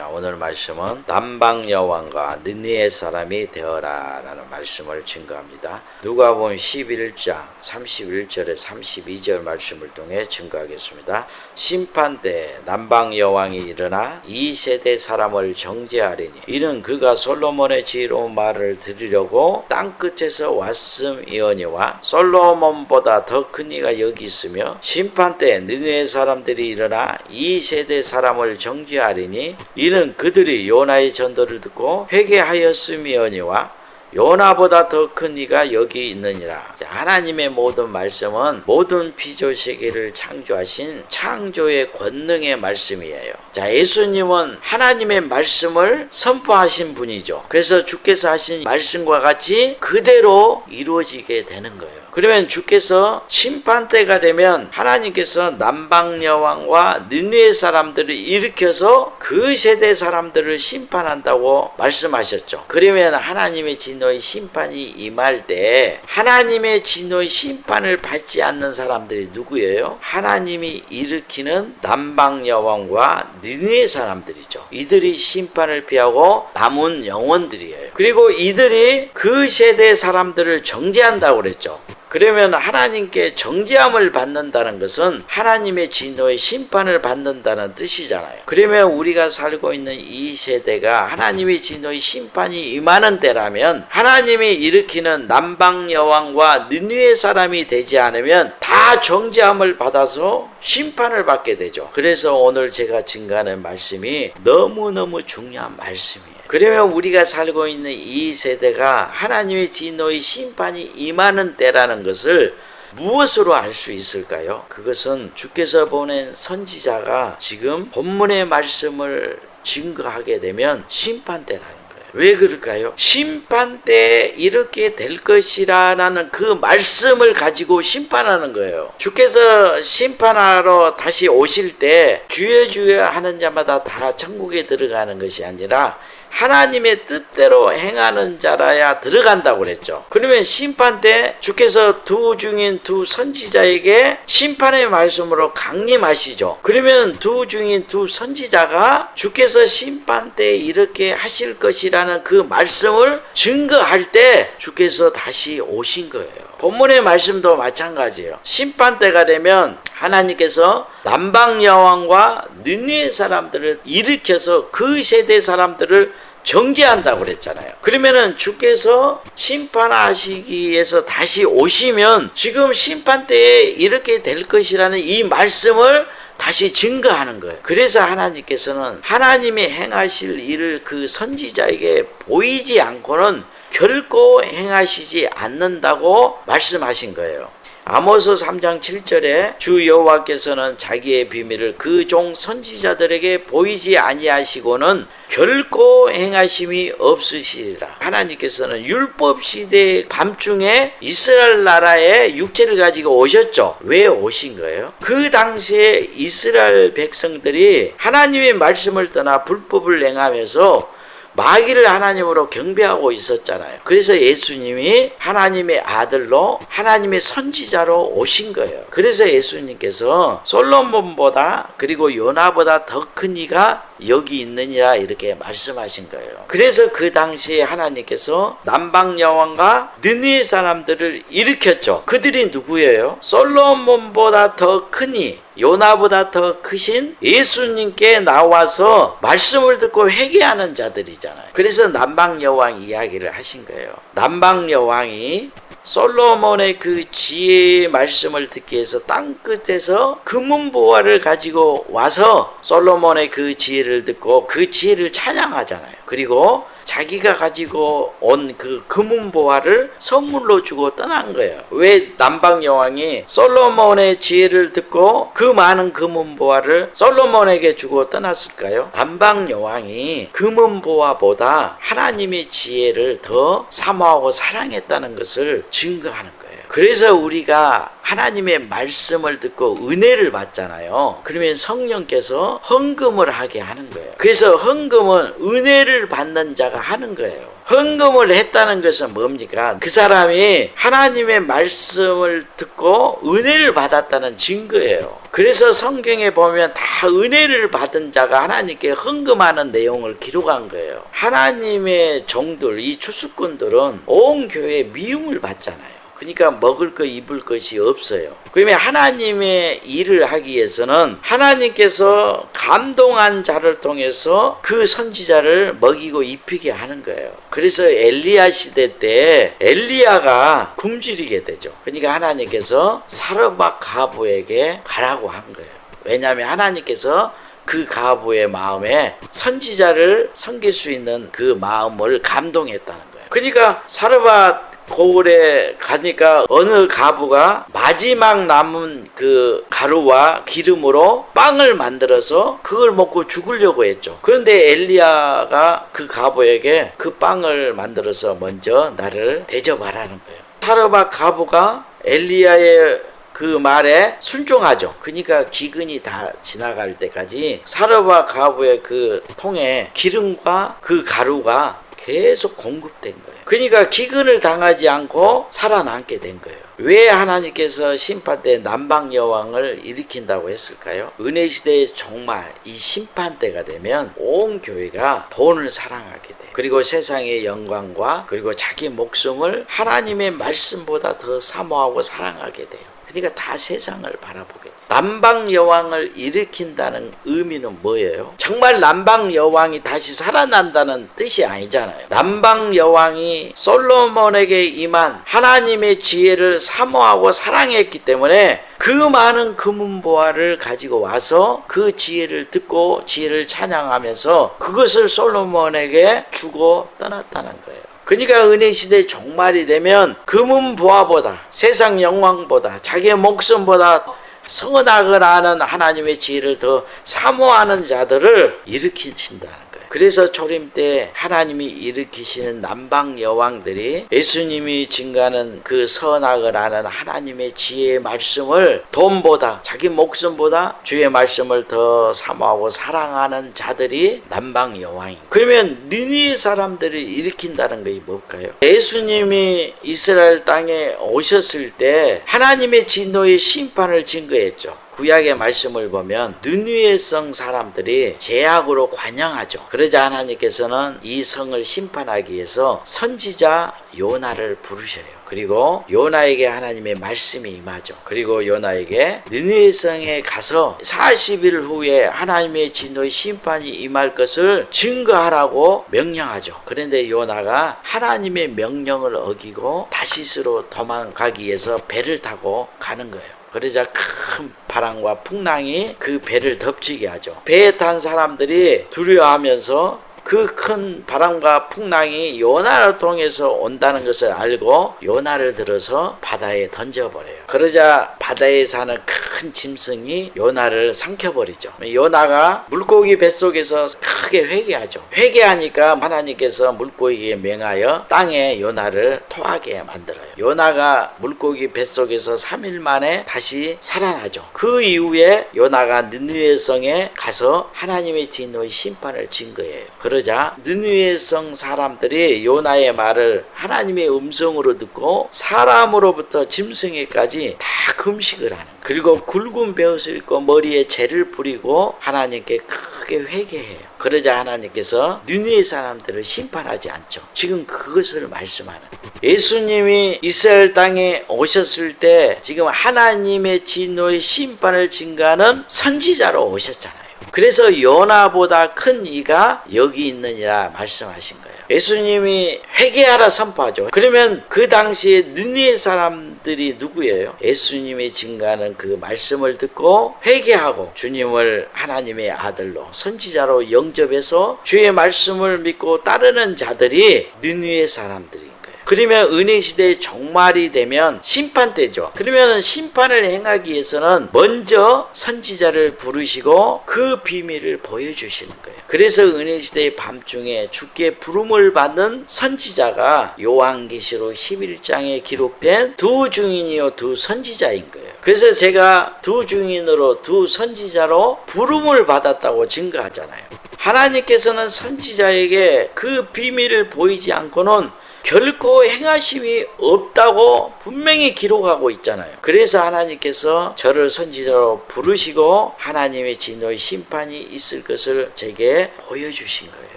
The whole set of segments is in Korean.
자, 오늘 말씀은 남방 여왕과 느니의 사람이 되어라 라는 말씀을 증거합니다. 누가복음 11장 31절에 32절 말씀을 통해 증거하겠습니다. 심판 때 남방 여왕이 일어나 이 세대 사람을 정죄하리니 이는 그가 솔로몬의 지혜로운 말을 들으려고 땅끝에서 왔음이오니와 솔로몬보다 더 큰 이가 여기 있으며 심판 때 느니의 사람들이 일어나 이 세대 사람을 정죄하리니 이는 그들이 요나의 전도를 듣고 회개하였음이오니와 요나보다 더 큰 이가 여기 있느니라. 하나님의 모든 말씀은 모든 피조세계를 창조하신 창조의 권능의 말씀이에요. 자, 예수님은 하나님의 말씀을 선포하신 분이죠. 그래서 주께서 하신 말씀과 같이 그대로 이루어지게 되는 거예요. 그러면 주께서 심판 때가 되면 하나님께서 남방 여왕과 느니의 사람들을 일으켜서 그 세대 사람들을 심판한다고 말씀하셨죠. 그러면 하나님의 진노의 심판이 임할 때 하나님의 진노의 심판을 받지 않는 사람들이 누구예요? 하나님이 일으키는 남방 여왕과 느니의 사람들이죠. 이들이 심판을 피하고 남은 영혼들이에요. 그리고 이들이 그 세대 사람들을 정죄한다고 그랬죠. 그러면 하나님께 정죄함을 받는다는 것은 하나님의 진노의 심판을 받는다는 뜻이잖아요. 그러면 우리가 살고 있는 이 세대가 하나님의 진노의 심판이 임하는 때라면 하나님이 일으키는 남방 여왕과 느니의 사람이 되지 않으면 다 정죄함을 받아서 심판을 받게 되죠. 그래서 오늘 제가 증거하는 말씀이 너무너무 중요한 말씀이에요. 그러면 우리가 살고 있는 이 세대가 하나님의 진노의 심판이 임하는 때라는 것을 무엇으로 알 수 있을까요? 그것은 주께서 보낸 선지자가 지금 본문의 말씀을 증거하게 되면 심판 때라는 거예요. 왜 그럴까요? 심판 때 이렇게 될 것이라는 그 말씀을 가지고 심판하는 거예요. 주께서 심판하러 다시 오실 때 주여 주여 하는 자마다 다 천국에 들어가는 것이 아니라 하나님의 뜻대로 행하는 자라야 들어간다고 그랬죠. 그러면 심판 때 주께서 두 중인 두 선지자에게 심판의 말씀으로 강림하시죠. 그러면 두 중인 두 선지자가 주께서 심판 때 이렇게 하실 것이라는 그 말씀을 증거할 때 주께서 다시 오신 거예요. 본문의 말씀도 마찬가지예요. 심판 때가 되면 하나님께서 남방 여왕과 느니의 사람들을 일으켜서 그 세대 사람들을 정죄한다고 그랬잖아요. 그러면은 주께서 심판하시기 위해서 다시 오시면 지금 심판 때에 이렇게 될 것이라는 이 말씀을 다시 증거하는 거예요. 그래서 하나님께서는 하나님이 행하실 일을 그 선지자에게 보이지 않고는 결코 행하시지 않는다고 말씀하신 거예요. 아모스 3장 7절에 주 여호와께서는 자기의 비밀을 그 종 선지자들에게 보이지 아니하시고는 결코 행하심이 없으시리라. 하나님께서는 율법 시대의 밤중에 이스라엘 나라에 육체를 가지고 오셨죠. 왜 오신 거예요? 그 당시에 이스라엘 백성들이 하나님의 말씀을 떠나 불법을 행하면서 마귀를 하나님으로 경배하고 있었잖아요. 그래서 예수님이 하나님의 아들로 하나님의 선지자로 오신 거예요. 그래서 예수님께서 솔로몬보다 그리고 요나보다 더 큰 이가 여기 있느니라 이렇게 말씀하신 거예요. 그래서 그 당시에 하나님께서 남방 여왕과 느니의 사람들을 일으켰죠. 그들이 누구예요? 솔로몬보다 더 크니 요나보다 더 크신 예수님께 나와서 말씀을 듣고 회개하는 자들이잖아요. 그래서 남방 여왕 이야기를 하신 거예요. 남방 여왕이 솔로몬의 그 지혜의 말씀을 듣기 위해서 땅끝에서 금은보화를 가지고 와서 솔로몬의 그 지혜를 듣고 그 지혜를 찬양하잖아요. 그리고 자기가 가지고 온 그 금은보화를 선물로 주고 떠난 거예요. 왜 남방 여왕이 솔로몬의 지혜를 듣고 그 많은 금은보화를 솔로몬에게 주고 떠났을까요? 남방 여왕이 금은보화보다 하나님의 지혜를 더 사모하고 사랑했다는 것을 증거하는 거예요. 그래서 우리가 하나님의 말씀을 듣고 은혜를 받잖아요. 그러면 성령께서 헌금을 하게 하는 거예요. 그래서 헌금은 은혜를 받는 자가 하는 거예요. 헌금을 했다는 것은 뭡니까? 그 사람이 하나님의 말씀을 듣고 은혜를 받았다는 증거예요. 그래서 성경에 보면 다 은혜를 받은 자가 하나님께 헌금하는 내용을 기록한 거예요. 하나님의 종들, 이 추수꾼들은 온 교회에 미움을 받잖아요. 그러니까 먹을 것 입을 것이 없어요. 그러면 하나님의 일을 하기 위해서는 하나님께서 감동한 자를 통해서 그 선지자를 먹이고 입히게 하는 거예요. 그래서 엘리야 시대 때 엘리야가 굶주리게 되죠. 그러니까 하나님께서 사르밧 가부에게 가라고 한 거예요. 왜냐하면 하나님께서 그 가부의 마음에 선지자를 섬길 수 있는 그 마음을 감동했다는 거예요. 그러니까 사르밧 고을에 가니까 어느 가부가 마지막 남은 그 가루와 기름으로 빵을 만들어서 그걸 먹고 죽으려고 했죠. 그런데 엘리야가 그 가부에게 그 빵을 만들어서 먼저 나를 대접하라는 거예요. 사르밧 가부가 엘리야의 그 말에 순종하죠. 그러니까 기근이 다 지나갈 때까지 사르밧 가부의 그 통에 기름과 그 가루가 계속 공급된 거예요. 그러니까 기근을 당하지 않고 살아남게 된 거예요. 왜 하나님께서 심판 때 남방 여왕을 일으킨다고 했을까요? 은혜 시대에 정말 이 심판 때가 되면 온 교회가 돈을 사랑하게 돼요. 그리고 세상의 영광과 그리고 자기 목숨을 하나님의 말씀보다 더 사모하고 사랑하게 돼요. 그러니까 다 세상을 바라보게 돼요. 남방 여왕을 일으킨다는 의미는 뭐예요? 정말 남방 여왕이 다시 살아난다는 뜻이 아니잖아요. 남방 여왕이 솔로몬에게 임한 하나님의 지혜를 사모하고 사랑했기 때문에 그 많은 금은보화를 가지고 와서 그 지혜를 듣고 지혜를 찬양하면서 그것을 솔로몬에게 주고 떠났다는 거예요. 그러니까 은혜 시대 종말이 되면 금은보화보다 세상 영광보다 자기의 목숨보다 성은학을 아는 하나님의 지혜를 더 사모하는 자들을 일으키신다는 거예요. 그래서 초림 때 하나님이 일으키시는 남방 여왕들이 예수님이 증가하는 그 선악을 아는 하나님의 지혜의 말씀을 돈보다 자기 목숨보다 주의 말씀을 더 사모하고 사랑하는 자들이 남방 여왕인 거예요. 그러면 느니의 사람들을 일으킨다는 것이 뭘까요? 예수님이 이스라엘 땅에 오셨을 때 하나님의 진노의 심판을 증거했죠. 구약의 말씀을 보면 느니웨 성 사람들이 죄악으로 관영하죠. 그러자 하나님께서는 이 성을 심판하기 위해서 선지자 요나를 부르셔요. 그리고 요나에게 하나님의 말씀이 임하죠. 그리고 요나에게 느니웨 성에 가서 40일 후에 하나님의 진노의 심판이 임할 것을 증거하라고 명령하죠. 그런데 요나가 하나님의 명령을 어기고 다시스로 도망가기 위해서 배를 타고 가는 거예요. 그러자 큰 바람과 풍랑이 그 배를 덮치게 하죠. 배에 탄 사람들이 두려워하면서 그 큰 바람과 풍랑이 요나를 통해서 온다는 것을 알고 요나를 들어서 바다에 던져버려요. 그러자 바다에 사는 큰 짐승이 요나를 삼켜버리죠. 요나가 물고기 뱃속에서 크게 회개하죠. 회개하니까 하나님께서 물고기에 맹하여 땅에 요나를 토하게 만들어요. 요나가 물고기 뱃속에서 3일 만에 다시 살아나죠. 그 이후에 요나가 느니웨 성에 가서 하나님의 진노의 심판을 증거해요. 그러자 느니웨 성 사람들이 요나의 말을 하나님의 음성으로 듣고 사람으로부터 짐승에까지 다 금식을 하는 거예요. 그리고 굵은 베옷을 입고 머리에 재를 뿌리고 하나님께 크게 회개해요. 그러자 하나님께서 느니웨 사람들을 심판하지 않죠. 지금 그것을 말씀하는 거예요. 예수님이 이스라엘 땅에 오셨을 때 지금 하나님의 진노의 심판을 증거하는 선지자로 오셨잖아요. 그래서 요나보다 큰 이가 여기 있느니라 말씀하신 거예요. 예수님이 회개하라 선포하죠. 그러면 그 당시에 느니웨 사람들이 누구예요? 예수님이 증거하는 그 말씀을 듣고 회개하고 주님을 하나님의 아들로 선지자로 영접해서 주의 말씀을 믿고 따르는 자들이 느니웨 사람들인 거예요. 그러면 은혜 시대의 종말이 되면 심판 때죠. 그러면 심판을 행하기 위해서는 먼저 선지자를 부르시고 그 비밀을 보여주시는 거예요. 그래서 은혜 시대의 밤중에 주께 부름을 받는 선지자가 요한계시록 11장에 기록된 두 증인이요 두 선지자인 거예요. 그래서 제가 두 증인으로 두 선지자로 부름을 받았다고 증거하잖아요. 하나님께서는 선지자에게 그 비밀을 보이지 않고는 결코 행하심이 없다고 분명히 기록하고 있잖아요. 그래서 하나님께서 저를 선지자로 부르시고 하나님의 진노의 심판이 있을 것을 제게 보여주신 거예요.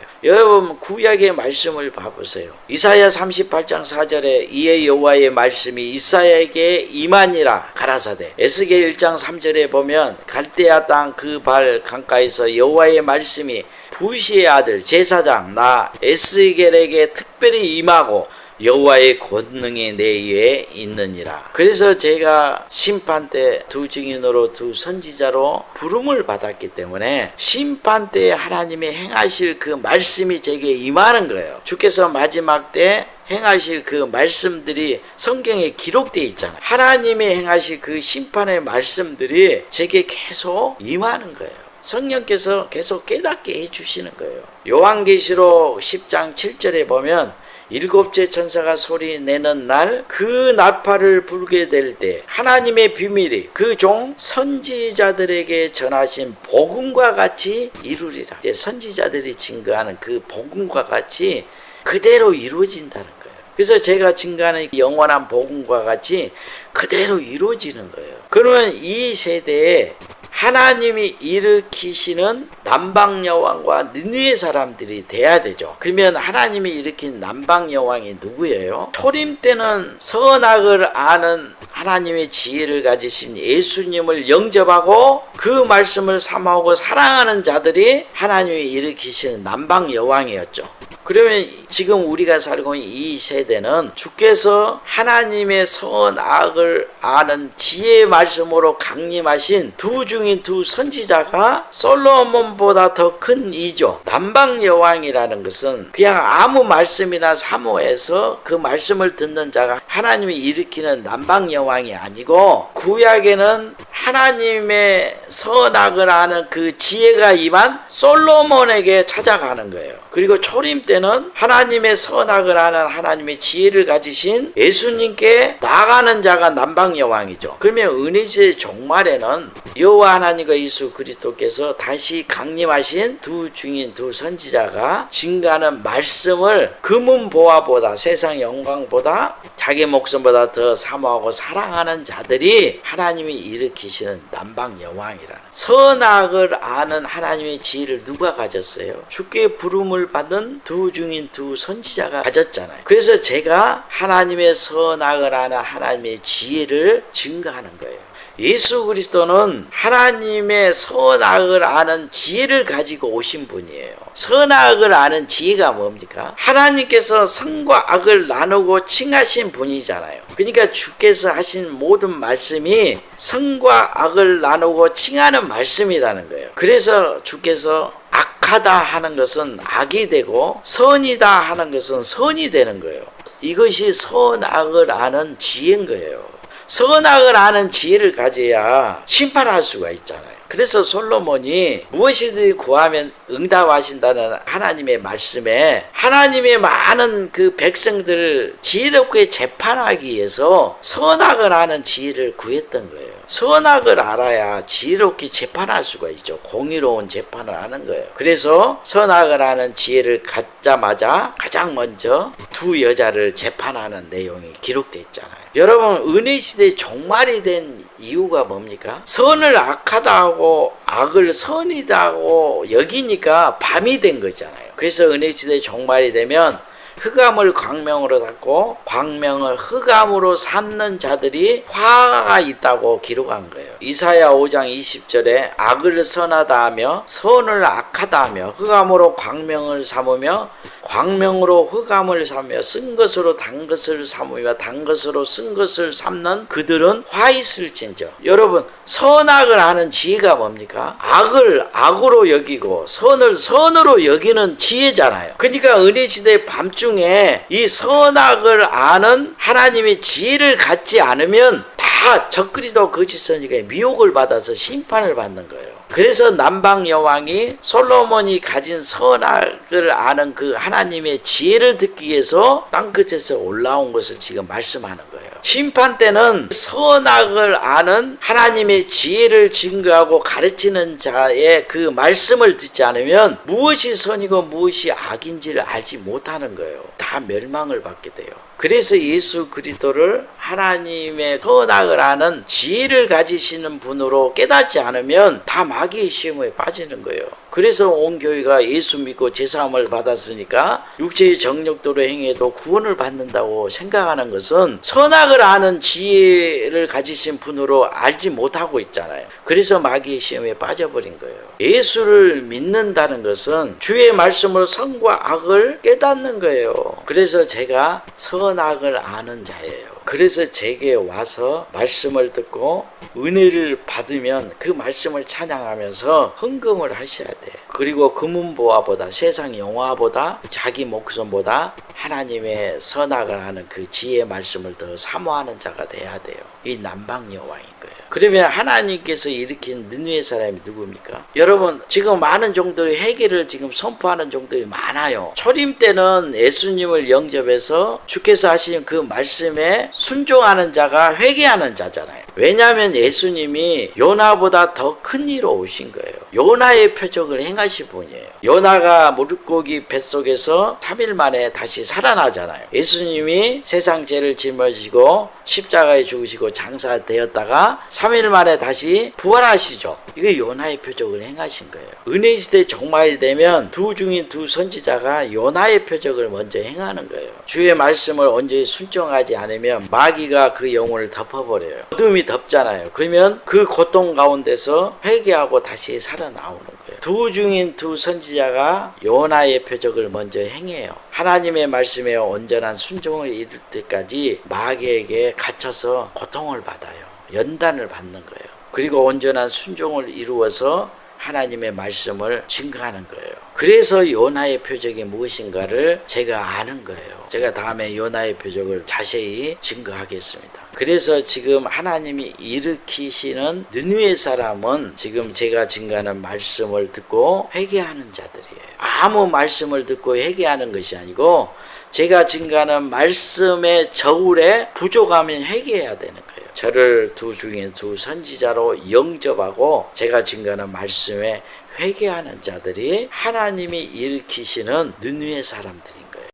여러분 구약의 말씀을 봐보세요. 이사야 38장 4절에 이에 여호와의 말씀이 이사야에게 임하니라 가라사대. 에스겔 1장 3절에 보면 갈대아 땅 그 발 강가에서 여호와의 말씀이 부시의 아들 제사장 나 에스겔에게 특별히 임하고 여호와의 권능이 내 위에 있느니라. 그래서 제가 심판 때 두 증인으로 두 선지자로 부름을 받았기 때문에 심판 때 하나님이 행하실 그 말씀이 제게 임하는 거예요. 주께서 마지막 때 행하실 그 말씀들이 성경에 기록되어 있잖아요. 하나님이 행하실 그 심판의 말씀들이 제게 계속 임하는 거예요. 성령께서 계속 깨닫게 해주시는 거예요. 요한계시록 10장 7절에 보면 일곱째 천사가 소리 내는 날 그 나팔을 불게 될 때 하나님의 비밀이 그 종 선지자들에게 전하신 복음과 같이 이루리라. 이제 선지자들이 증거하는 그 복음과 같이 그대로 이루어진다는 거예요. 그래서 제가 증거하는 영원한 복음과 같이 그대로 이루어지는 거예요. 그러면 이 세대에 하나님이 일으키시는 남방여왕과 느느웨 사람들이 돼야 되죠. 그러면 하나님이 일으킨 남방여왕이 누구예요? 초림 때는 선악을 아는 하나님의 지혜를 가지신 예수님을 영접하고 그 말씀을 사모하고 사랑하는 자들이 하나님이 일으키시는 남방여왕이었죠. 그러면 지금 우리가 살고 있는 이 세대는 주께서 하나님의 선악을 아는 지혜의 말씀으로 강림하신 두 중인 두 선지자가 솔로몬보다 더 큰 이죠. 남방여왕이라는 것은 그냥 아무 말씀이나 사모해서 그 말씀을 듣는 자가 하나님이 일으키는 남방여왕이 아니고 구약에는 하나님의 선악을 아는 그 지혜가 임한 솔로몬에게 찾아가는 거예요. 그리고 초림 때는 하나님의 선악을 아는 하나님의 지혜를 가지신 예수님께 나가는 자가 남방여왕이죠. 그러면 은혜시대 종말에는 여호와 하나님과 예수 그리스도께서 다시 강림하신 두 증인 두 선지자가 증거하는 말씀을 금은보화보다 세상 영광보다 자기 목숨보다 더 사모하고 사랑하는 자들이 하나님이 일으키시는 남방여왕이라는 선악을 아는 하나님의 지혜를 누가 가졌어요? 주께 부름을 받은 두 증인 두 선지자가 가졌잖아요. 그래서 제가 하나님의 선악을 아는 하나님의 지혜를 증거하는 거예요. 예수 그리스도는 하나님의 선악을 아는 지혜를 가지고 오신 분이에요. 선악을 아는 지혜가 뭡니까? 하나님께서 선과 악을 나누고 칭하신 분이잖아요. 그러니까 주께서 하신 모든 말씀이 선과 악을 나누고 칭하는 말씀이라는 거예요. 그래서 주께서 악하다 하는 것은 악이 되고 선이다 하는 것은 선이 되는 거예요. 이것이 선악을 아는 지혜인 거예요. 선악을 아는 지혜를 가져야 심판할 수가 있잖아요. 그래서 솔로몬이 무엇이든지 구하면 응답하신다는 하나님의 말씀에 하나님의 많은 그 백성들을 지혜롭게 재판하기 위해서 선악을 아는 지혜를 구했던 거예요. 선악을 알아야 지혜롭게 재판할 수가 있죠. 공의로운 재판을 하는 거예요. 그래서 선악을 아는 지혜를 갖자마자 가장 먼저 두 여자를 재판하는 내용이 기록되어 있잖아요. 여러분 은혜 시대 종말이 된 이유가 뭡니까? 선을 악하다 하고 악을 선이다 하고 여기니까 밤이 된 거잖아요. 그래서 은혜 시대 종말이 되면 흑암을 광명으로 닫고 광명을 흑암으로 삼는 자들이 화가 있다고 기록한 거예요. 이사야 5장 20절에 악을 선하다 하며 선을 악하다 하며 흑암으로 광명을 삼으며 광명으로 흑암을 삼며 쓴 것으로 단 것을 삼으며 단 것으로 쓴 것을 삼는 그들은 화 있을진저. 여러분, 선악을 아는 지혜가 뭡니까? 악을 악으로 여기고 선을 선으로 여기는 지혜잖아요. 그러니까 은혜시대 밤중에 이 선악을 아는 하나님의 지혜를 갖지 않으면 다 적그리도 거짓선지자의 미혹을 받아서 심판을 받는 거예요. 그래서 남방 여왕이 솔로몬이 가진 선악을 아는 그 하나님의 지혜를 듣기 위해서 땅끝에서 올라온 것을 지금 말씀하는 거예요. 심판 때는 선악을 아는 하나님의 지혜를 증거하고 가르치는 자의 그 말씀을 듣지 않으면 무엇이 선이고 무엇이 악인지를 알지 못하는 거예요. 다 멸망을 받게 돼요. 그래서 예수 그리스도를 하나님의 선악을 아는 지혜를 가지시는 분으로 깨닫지 않으면 다 마귀의 시험에 빠지는 거예요. 그래서 온 교회가 예수 믿고 제사함을 받았으니까 육체의 정욕대로 행해도 구원을 받는다고 생각하는 것은 선악을 아는 지혜를 가지신 분으로 알지 못하고 있잖아요. 그래서 마귀의 시험에 빠져버린 거예요. 예수를 믿는다는 것은 주의 말씀으로 선과 악을 깨닫는 거예요. 그래서 제가 선악을 아는 자예요. 그래서 제게 와서 말씀을 듣고 은혜를 받으면 그 말씀을 찬양하면서 헌금을 하셔야 돼요. 그리고 금은보화보다 세상 영화보다 자기 목숨보다 하나님의 선악을 하는 그 지혜의 말씀을 더 사모하는 자가 돼야 돼요. 이 남방 여왕인 거예요. 그러면 하나님께서 일으킨 느느웨 사람이 누굽니까? 여러분, 지금 많은 종들이 회개를 지금 선포하는 종들이 많아요. 초림 때는 예수님을 영접해서 주께서 하신 그 말씀에 순종하는 자가 회개하는 자잖아요. 왜냐하면 예수님이 요나보다 더 큰 일로 오신 거예요. 요나의 표적을 행하신 분이에요. 요나가 물고기 뱃속에서 3일 만에 다시 살아나잖아요. 예수님이 세상 죄를 짊어지고 십자가에 죽으시고 장사되었다가 3일 만에 다시 부활하시죠. 이게 요나의 표적을 행하신 거예요. 은혜 시대 종말이 되면 두 중인 두 선지자가 요나의 표적을 먼저 행하는 거예요. 주의 말씀을 언제 순종하지 않으면 마귀가 그 영혼을 덮어버려요. 어둠이 덮잖아요. 그러면 그 고통 가운데서 회개하고 다시 살아나오는 거예요. 두 중인 두 선지자가 요나의 표적을 먼저 행해요. 하나님의 말씀에 온전한 순종을 이룰 때까지 마귀에게 갇혀서 고통을 받아요. 연단을 받는 거예요. 그리고 온전한 순종을 이루어서 하나님의 말씀을 증거하는 거예요. 그래서 요나의 표적이 무엇인가를 제가 아는 거예요. 제가 다음에 요나의 표적을 자세히 증거하겠습니다. 그래서 지금 하나님이 일으키시는 느느웨 사람은 지금 제가 증거하는 말씀을 듣고 회개하는 자들이에요. 아무 말씀을 듣고 회개하는 것이 아니고 제가 증거하는 말씀의 저울에 부족하면 회개해야 되는 거예요. 저를 두 중에 두 선지자로 영접하고 제가 증거하는 말씀에 회개하는 자들이 하나님이 일으키시는 느느웨 사람들이